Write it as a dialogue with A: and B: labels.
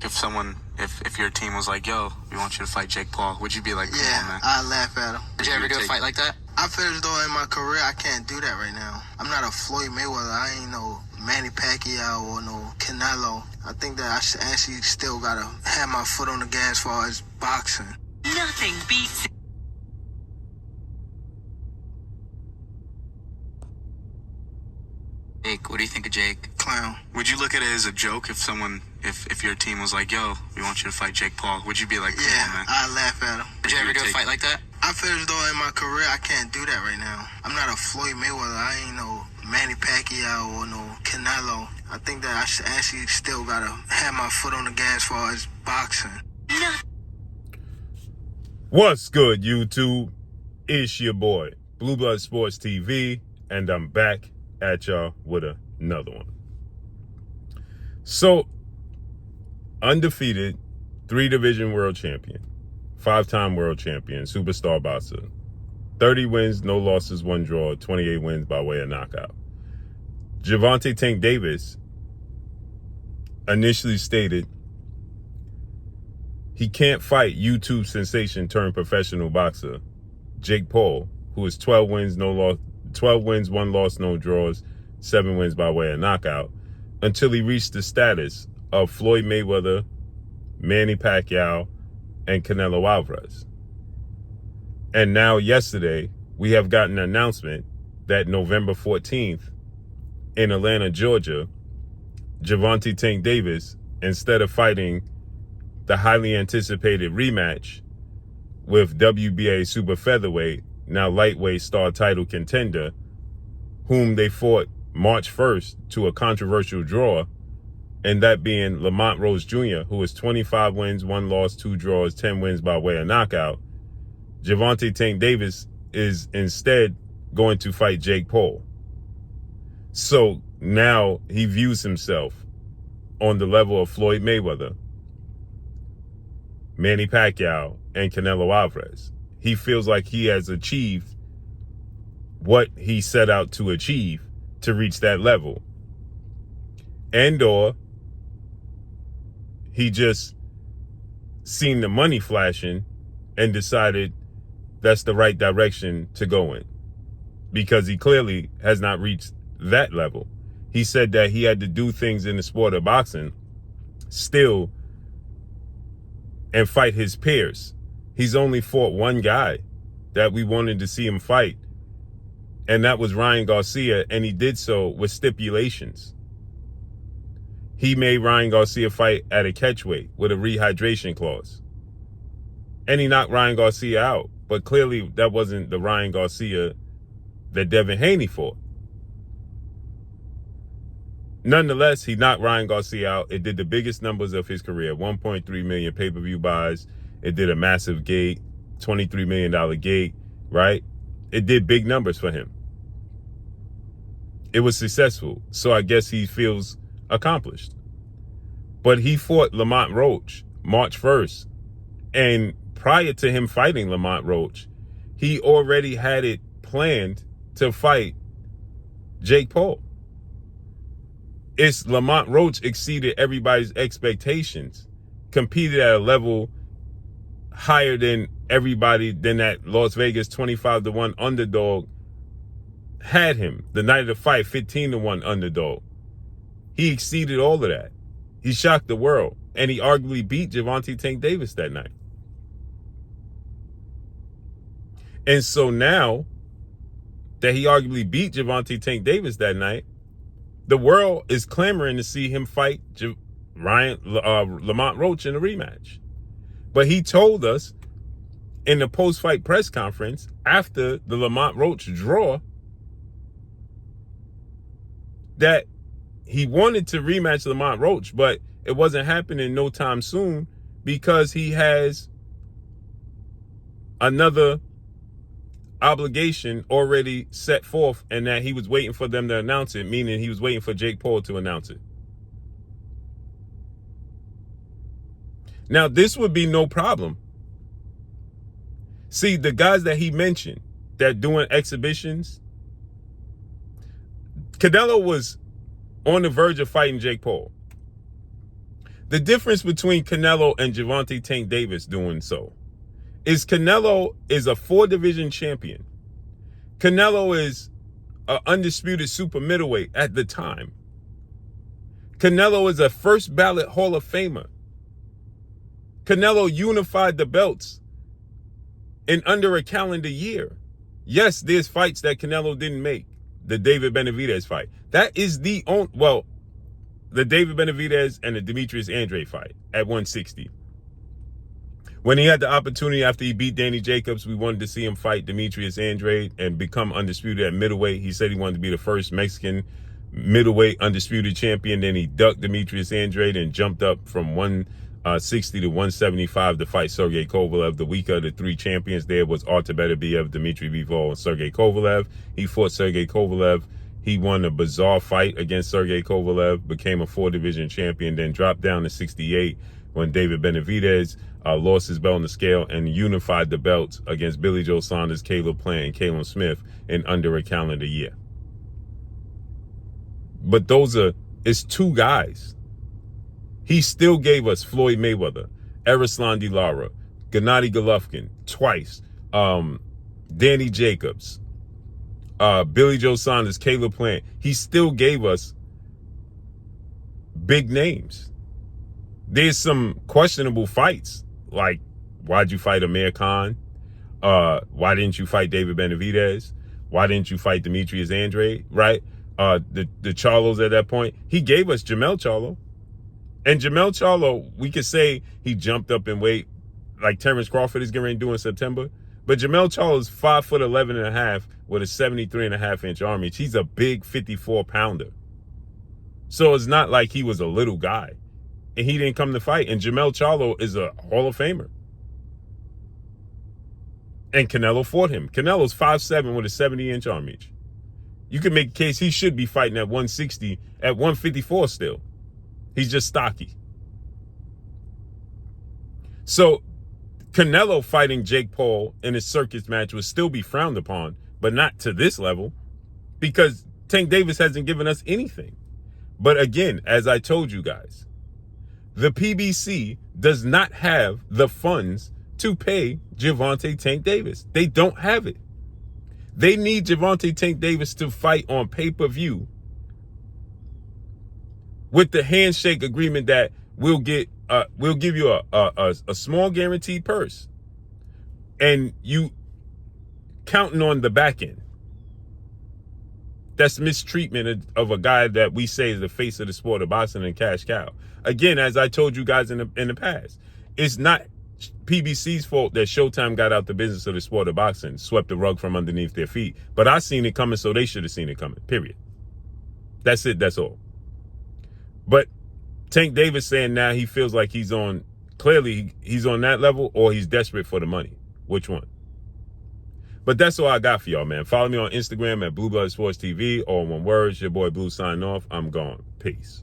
A: if your team was like, yo, we want you to fight Jake Paul, would you be like,
B: yeah,
A: on, man?
B: I'd laugh at him.
C: Would you ever do a fight like that?
B: I feel as though in my career I can't do that right now. I'm not a Floyd Mayweather. I ain't no Manny Pacquiao or no Canelo. I think that I should actually still gotta have my foot on the gas as far as boxing.
D: Nothing beats.
C: Jake, what do you think of Jake?
B: Clown.
A: Would you look at it as a joke if your team was like, yo, we want you to fight Jake Paul? Would you be like,
B: yeah,
A: on, man?
B: I'd laugh at him.
C: Would you ever do a fight like that?
B: I feel as though in my career I can't do that right now. I'm not a Floyd Mayweather. I ain't no Manny Pacquiao or no Canelo. I think that I should actually still gotta have my foot on the gas as far as boxing.
D: No.
E: What's good, YouTube? It's your boy, Blue Blood Sports TV, and I'm back at y'all with another one. So, undefeated, 3-division world champion, 5-time world champion, superstar boxer, 30 wins, no losses, 1 draw, 28 wins by way of knockout. Gervonta Tank Davis initially stated he can't fight YouTube sensation turned professional boxer Jake Paul, who is 12 wins, 1 loss, no draws, 7 wins by way of knockout, until he reached the status of Floyd Mayweather, Manny Pacquiao, and Canelo Alvarez. And now yesterday, we have gotten an announcement that November 14th in Atlanta, Georgia, Gervonta Tank Davis, instead of fighting the highly anticipated rematch with WBA super featherweight, now lightweight star title contender, whom they fought March 1st to a controversial draw, and that being Lamont Rose Jr., who is 25 wins, 1 loss, 2 draws, 10 wins by way of knockout. Gervonta Tank Davis is instead going to fight Jake Paul. So now he views himself on the level of Floyd Mayweather, Manny Pacquiao, and Canelo Alvarez. He feels like he has achieved what he set out to achieve to reach that level. And or he just seen the money flashing and decided that's the right direction to go in, because he clearly has not reached that level. He said that he had to do things in the sport of boxing still and fight his peers. He's only fought one guy that we wanted to see him fight, and that was Ryan Garcia, and he did so with stipulations. He made Ryan Garcia fight at a catchweight with a rehydration clause. And he knocked Ryan Garcia out, but clearly that wasn't the Ryan Garcia that Devin Haney fought. Nonetheless, he knocked Ryan Garcia out. It did the biggest numbers of his career, 1.3 million pay-per-view buys. It did a massive gate, $23 million gate, right? It did big numbers for him. It was successful. So I guess he feels accomplished. But he fought Lamont Roach March 1st. And prior to him fighting Lamont Roach, he already had it planned to fight Jake Paul. It's Lamont Roach exceeded everybody's expectations, competed at a level higher than everybody, than that Las Vegas 25-1 underdog had him. The night of the fight, 15-1 underdog. He exceeded all of that. He shocked the world, and he arguably beat Gervonta Tank Davis that night. And so now that he arguably beat Gervonta Tank Davis that night, the world is clamoring to see him fight Lamont Roach in a rematch. But he told us in the post-fight press conference after the Lamont Roach draw that he wanted to rematch Lamont Roach, but it wasn't happening no time soon because he has another obligation already set forth, and that he was waiting for them to announce it, meaning he was waiting for Jake Paul to announce it. Now, this would be no problem. See, the guys that he mentioned that doing exhibitions, Canelo was on the verge of fighting Jake Paul. The difference between Canelo and Gervonta Tank Davis doing so is Canelo is a 4-division champion. Canelo is an undisputed super middleweight at the time. Canelo is a first ballot Hall of Famer. Canelo unified the belts in under a calendar year. Yes, there's fights that Canelo didn't make. The David Benavidez fight. That is the only, well, the David Benavidez and the Demetrius Andrade fight at 160. When he had the opportunity after he beat Danny Jacobs, we wanted to see him fight Demetrius Andrade and become undisputed at middleweight. He said he wanted to be the first Mexican middleweight undisputed champion. Then he ducked Demetrius Andrade and jumped up from 160 to 175 to fight Sergey Kovalev. The weaker of the 3 champions there was Artur Beterbiev, Dmitry Bivol, and Sergey Kovalev. He fought Sergey Kovalev. He won a bizarre fight against Sergey Kovalev, became a 4-division champion, then dropped down to 68 when David Benavidez lost his belt on the scale and unified the belts against Billy Joe Saunders, Caleb Plant, and Caleb Smith in under a calendar year. But it's 2 guys. He still gave us Floyd Mayweather, Erislan De Lara, Gennady Golovkin twice, Danny Jacobs, Billy Joe Saunders, Caleb Plant. He still gave us big names. There's some questionable fights, like why'd you fight Amir Khan? Why didn't you fight David Benavidez? Why didn't you fight Demetrius Andrade? Right? The Charlos at that point. He gave us Jamel Charlo. And Jamel Charlo, we could say he jumped up in weight like Terrence Crawford is getting ready to do in September. But Jamel Charlo is 5'11.5" with a 73.5-inch arm reach. He's a big 54-pounder. So it's not like he was a little guy and he didn't come to fight. And Jamel Charlo is a Hall of Famer. And Canelo fought him. Canelo's 5'7" with a 70-inch arm reach. You can make a case he should be fighting at 160, at 154 still. He's just stocky. So Canelo fighting Jake Paul in a circus match would still be frowned upon, but not to this level, because Tank Davis hasn't given us anything. But again, as I told you guys, the PBC does not have the funds to pay Gervonta Tank Davis. They don't have it. They need Gervonta Tank Davis to fight on pay-per-view with the handshake agreement that we'll give you a small guaranteed purse, and you counting on the back end. That's mistreatment of a guy that we say is the face of the sport of boxing and cash cow. Again, as I told you guys in the past, it's not PBC's fault that Showtime got out the business of the sport of boxing, swept the rug from underneath their feet. But I seen it coming, so they should have seen it coming, period. That's it, that's all. But Tank Davis saying now he feels like he's on that level, or he's desperate for the money. Which one? But that's all I got for y'all, man. Follow me on Instagram at Blue Blood Sports TV, all one word. It's your boy Blue signing off. I'm gone. Peace.